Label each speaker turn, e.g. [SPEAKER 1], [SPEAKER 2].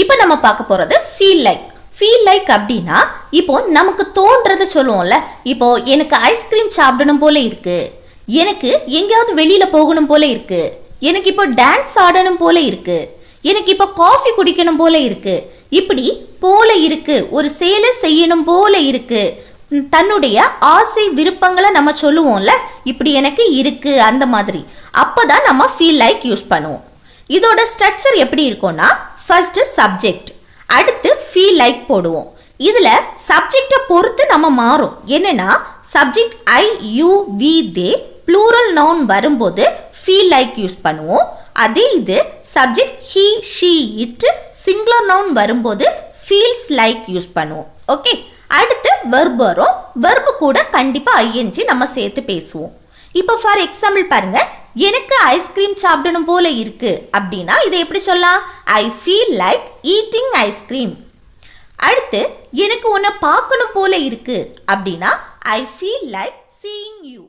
[SPEAKER 1] இப்போ நம்ம பார்க்க போறது ஃபீல் லைக் அப்படின்னா இப்போ நமக்கு தோன்றதை சொல்லுவோம்ல. இப்போ எனக்கு ஐஸ்கிரீம் சாப்பிடணும் போல இருக்கு, எனக்கு எங்கேயாவது வெளியில போகணும் போல இருக்கு, எனக்கு இப்போ டான்ஸ் ஆடணும் போல இருக்கு, எனக்கு இப்போ காஃபி குடிக்கணும் போல இருக்கு, இப்படி போல இருக்கு, ஒரு செயலை செய்யணும் போல இருக்கு, தன்னுடைய ஆசை விருப்பங்களை நம்ம சொல்லுவோம்ல, இப்படி எனக்கு இருக்கு அந்த மாதிரி. அப்பதான் நம்ம ஃபீல் லைக் யூஸ் பண்ணுவோம். இதோட ஸ்ட்ரக்சர் எப்படி இருக்கும்னா, ஃபர்ஸ்ட் சப்ஜெக்ட், அடுத்து ஃபீல் லைக் போடுவோம். இதுல சப்ஜெக்டை பொறுத்து நம்ம மாறும். என்னன்னா subject I you we they plural noun வரும்போது ஃபீல் லைக் யூஸ் பண்ணுவோம். அதே இது subject he she it singular noun வரும்போது ஃபீல்ஸ் லைக் யூஸ் பண்ணுவோம். ஓகே, அடுத்து வெர்ப் வரும். வெர்பு கூட கண்டிப்பா ஐஎன்ஜி நம்ம சேர்த்து பேசுவோம். இப்போ ஃபார் எக்ஸாம்பிள் பாருங்க, எனக்கு ஐஸ்கிரீம் சாப்பிடணும் போல இருக்கு அப்படின்னா இதை எப்படி சொல்லலாம்? I feel like eating ice cream. அடுத்து எனக்கு உன்னை பார்க்கணும் போல இருக்கு அப்படின்னா I feel like seeing you.